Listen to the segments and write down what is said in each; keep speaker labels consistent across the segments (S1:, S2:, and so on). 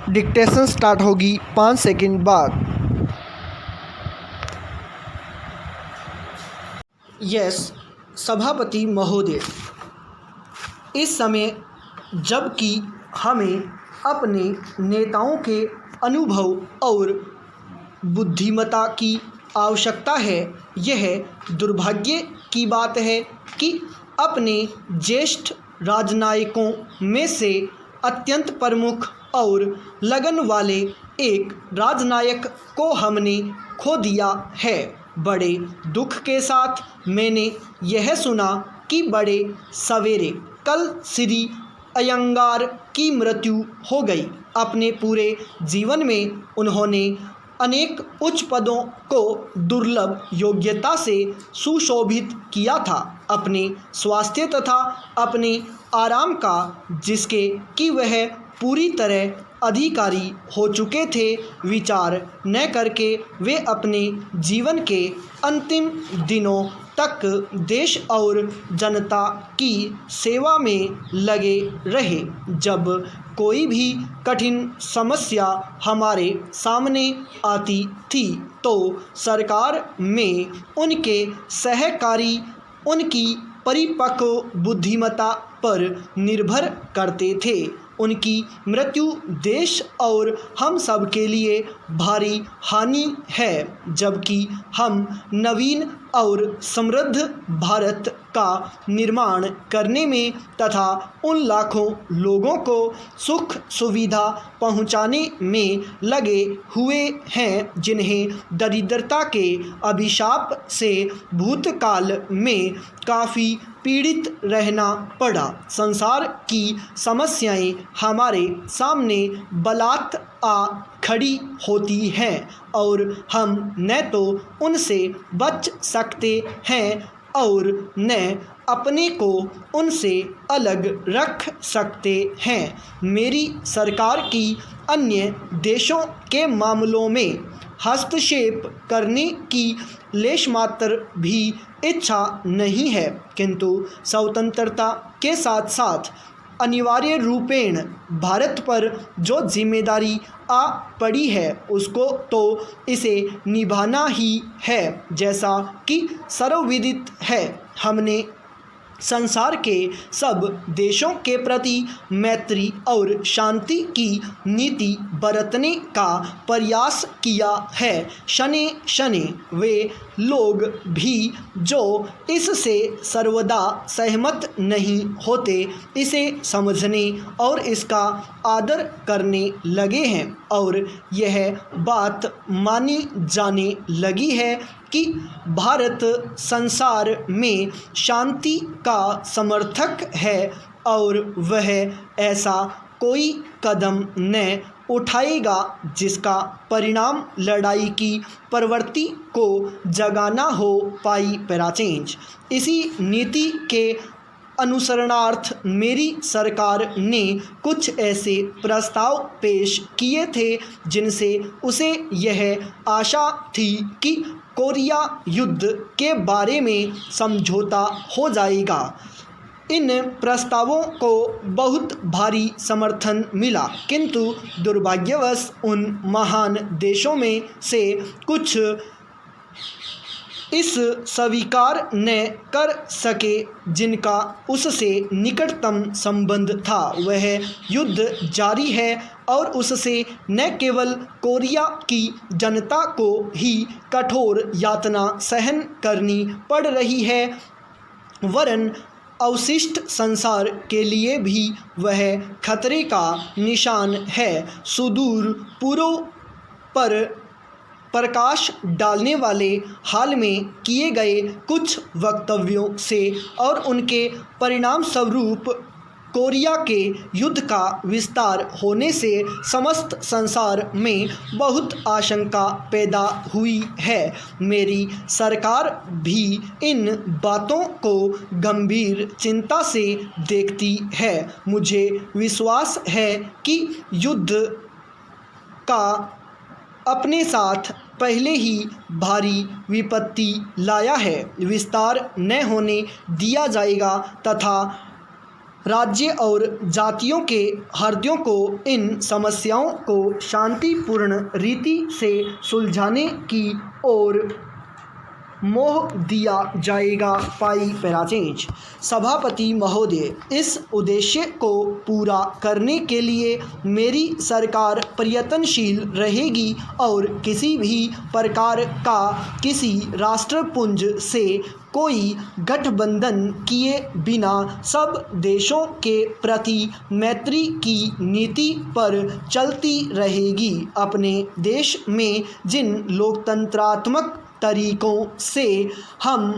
S1: Dictation start होगी 5 second बाद। Yes सभापति महोदय, इस समय जबकि हमें अपने नेताओं के अनुभव और बुद्धिमत्ता की आवश्यकता है, यह दुर्भाग्य की बात है कि अपने ज्येष्ठ राजनयिकों में से अत्यंत प्रमुख और लगन वाले एक राजनायक को हमने खो दिया है। बड़े दुख के साथ मैंने यह सुना कि बड़े सवेरे कल श्री अयंगार की मृत्यु हो गई। अपने पूरे जीवन में उन्होंने अनेक उच्च पदों को दुर्लभ योग्यता से सुशोभित किया था। अपने स्वास्थ्य तथा अपने आराम का जिसके कि वह पूरी तरह अधिकारी हो चुके थे, विचार न करके वे अपने जीवन के अंतिम दिनों तक देश और जनता की सेवा में लगे रहे। जब कोई भी कठिन समस्या हमारे सामने आती थी तो सरकार में उनके सहकारी उनकी परिपक्व बुद्धिमत्ता पर निर्भर करते थे। उनकी मृत्यु देश और हम सब के लिए भारी हानि है, जबकि हम नवीन और समृद्ध भारत का निर्माण करने में तथा उन लाखों लोगों को सुख सुविधा पहुंचाने में लगे हुए हैं जिन्हें दरिद्रता के अभिशाप से भूतकाल में काफ़ी पीड़ित रहना पड़ा। संसार की समस्याएं हमारे सामने बलात् आ खड़ी होती हैं और हम न तो उनसे बच सकते हैं और न अपने को उनसे अलग रख सकते हैं। मेरी सरकार की अन्य देशों के मामलों में हस्तक्षेप करने की लेशमात्र भी इच्छा नहीं है, किंतु स्वतंत्रता के साथ साथ अनिवार्य रूपेण भारत पर जो जिम्मेदारी आ पड़ी है उसको तो इसे निभाना ही है। जैसा कि सर्वविदित है, हमने संसार के सब देशों के प्रति मैत्री और शांति की नीति बरतने का प्रयास किया है। शने शने वे लोग भी जो इससे सर्वदा सहमत नहीं होते, इसे समझने और इसका आदर करने लगे हैं और यह बात मानी जाने लगी है कि भारत संसार में शांति का समर्थक है और वह ऐसा कोई कदम न उठाएगा जिसका परिणाम लड़ाई की प्रवृत्ति को जगाना हो पाई पैराचेंज। इसी नीति के अनुसरणार्थ मेरी सरकार ने कुछ ऐसे प्रस्ताव पेश किए थे जिनसे उसे यह आशा थी कि कोरिया युद्ध के बारे में समझौता हो जाएगा। इन प्रस्तावों को बहुत भारी समर्थन मिला, किंतु दुर्भाग्यवश उन महान देशों में से कुछ इस स्वीकार न कर सके जिनका उससे निकटतम संबंध था। वह युद्ध जारी है और उससे न केवल कोरिया की जनता को ही कठोर यातना सहन करनी पड़ रही है, वरन अवशिष्ट संसार के लिए भी वह खतरे का निशान है। सुदूर पूर्व पर प्रकाश डालने वाले हाल में किए गए कुछ वक्तव्यों से और उनके परिणाम स्वरूप कोरिया के युद्ध का विस्तार होने से समस्त संसार में बहुत आशंका पैदा हुई है। मेरी सरकार भी इन बातों को गंभीर चिंता से देखती है। मुझे विश्वास है कि युद्ध का अपने साथ पहले ही भारी विपत्ति लाया है, विस्तार न होने दिया जाएगा तथा राज्य और जातियों के हृदयों को इन समस्याओं को शांतिपूर्ण रीति से सुलझाने की ओर मोह दिया जाएगा। पाई पैराचेंज। सभापति महोदय, इस उद्देश्य को पूरा करने के लिए मेरी सरकार प्रयत्नशील रहेगी और किसी भी प्रकार का किसी राष्ट्रपुंज से कोई गठबंधन किए बिना सब देशों के प्रति मैत्री की नीति पर चलती रहेगी। अपने देश में जिन लोकतंत्रात्मक तरीकों से हम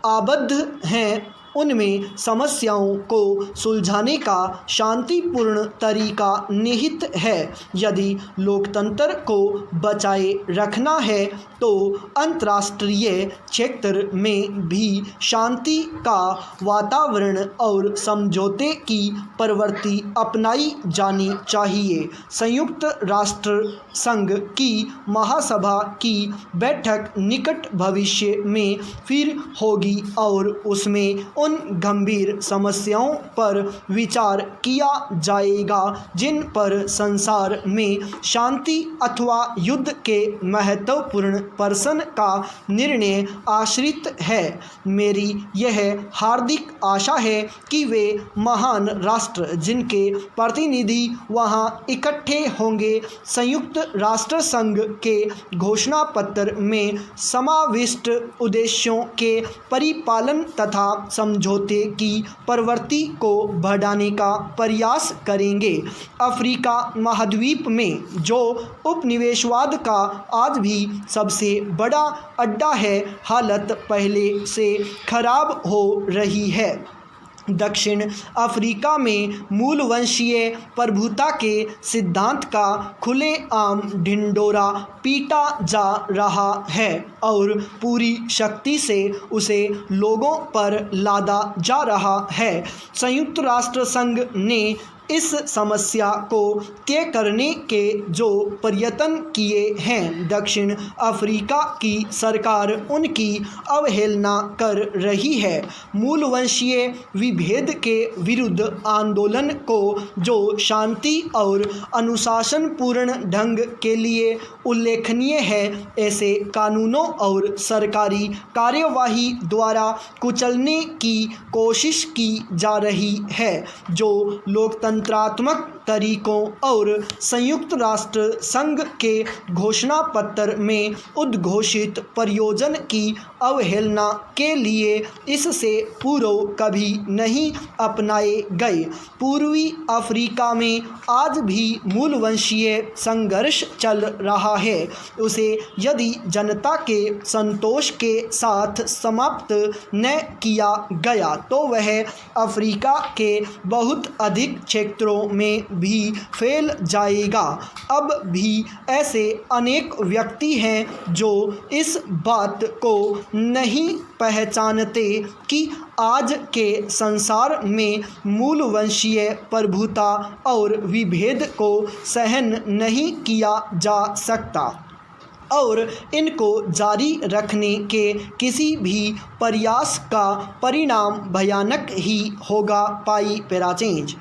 S1: आबद्ध हैं उनमें समस्याओं को सुलझाने का शांतिपूर्ण तरीका निहित है। यदि लोकतंत्र को बचाए रखना है तो अंतर्राष्ट्रीय क्षेत्र में भी शांति का वातावरण और समझौते की प्रवृत्ति अपनाई जानी चाहिए। संयुक्त राष्ट्र संघ की महासभा की बैठक निकट भविष्य में फिर होगी और उसमें उन गंभीर समस्याओं पर विचार किया जाएगा जिन पर संसार में शांति अथवा युद्ध के महत्वपूर्ण प्रश्न का निर्णय आश्रित है। मेरी यह हार्दिक आशा है कि वे महान राष्ट्र जिनके प्रतिनिधि वहां इकट्ठे होंगे संयुक्त राष्ट्र संघ के घोषणा पत्र में समाविष्ट उद्देश्यों के परिपालन तथा समझौते की प्रवृत्ति को बढ़ाने का प्रयास करेंगे। अफ्रीका महाद्वीप में जो उपनिवेशवाद का आज भी सबसे बड़ा अड्डा है, हालत पहले से खराब हो रही है। दक्षिण अफ्रीका में मूलवंशीय प्रभुता के सिद्धांत का खुलेआम ढिंढोरा पीटा जा रहा है और पूरी शक्ति से उसे लोगों पर लादा जा रहा है। संयुक्त राष्ट्र संघ ने इस समस्या को तय करने के जो प्रयत्न किए हैं, दक्षिण अफ्रीका की सरकार उनकी अवहेलना कर रही है। मूलवंशीय विभेद के विरुद्ध आंदोलन को जो शांति और अनुशासनपूर्ण ढंग के लिए उल्लेखनीय है, ऐसे कानूनों और सरकारी कार्यवाही द्वारा कुचलने की कोशिश की जा रही है जो लोकतंत्रात्मक तरीकों और संयुक्त राष्ट्र संघ के घोषणा पत्र में उद्घोषित प्रयोजन की अवहेलना के लिए इससे पूर्व कभी नहीं अपनाए गए। पूर्वी अफ्रीका में आज भी मूलवंशीय संघर्ष चल रहा है। उसे यदि जनता के संतोष के साथ समाप्त न किया गया तो वह अफ्रीका के बहुत अधिक क्षेत्रों में भी फैल जाएगा। अब भी ऐसे अनेक व्यक्ति हैं जो इस बात को नहीं पहचानते कि आज के संसार में मूलवंशीय प्रभुता और विभेद को सहन नहीं किया जा सकता और इनको जारी रखने के किसी भी प्रयास का परिणाम भयानक ही होगा। पाई पैराचेंज।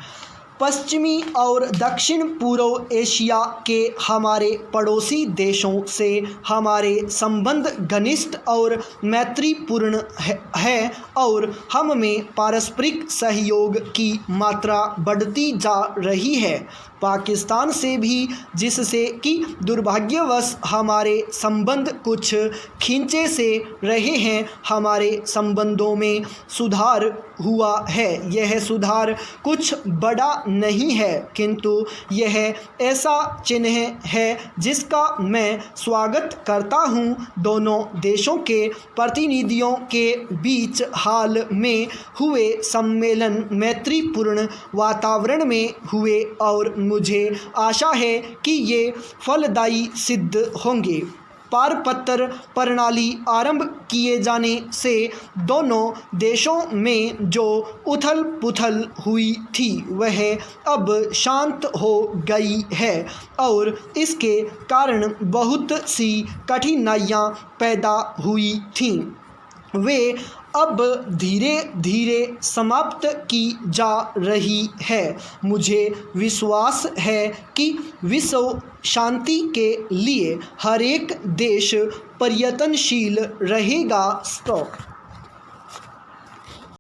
S1: पश्चिमी और दक्षिण पूर्व एशिया के हमारे पड़ोसी देशों से हमारे संबंध घनिष्ठ और मैत्रीपूर्ण है और हम में पारस्परिक सहयोग की मात्रा बढ़ती जा रही है। पाकिस्तान से भी, जिससे कि दुर्भाग्यवश हमारे संबंध कुछ खींचे से रहे हैं, हमारे संबंधों में सुधार हुआ है। यह सुधार कुछ बड़ा नहीं है, किंतु यह ऐसा चिन्ह है जिसका मैं स्वागत करता हूं। दोनों देशों के प्रतिनिधियों के बीच हाल में हुए सम्मेलन मैत्रीपूर्ण वातावरण में हुए और मुझे आशा है कि ये फलदायी सिद्ध होंगे। पारपत्र प्रणाली आरंभ किए जाने से दोनों देशों में जो उथल पुथल हुई थी वह अब शांत हो गई है और इसके कारण बहुत सी कठिनाइयाँ पैदा हुई थीं। वे अब धीरे धीरे समाप्त की जा रही है। मुझे विश्वास है कि विश्व शांति के लिए हर एक देश प्रयत्नशील रहेगा। स्टॉप।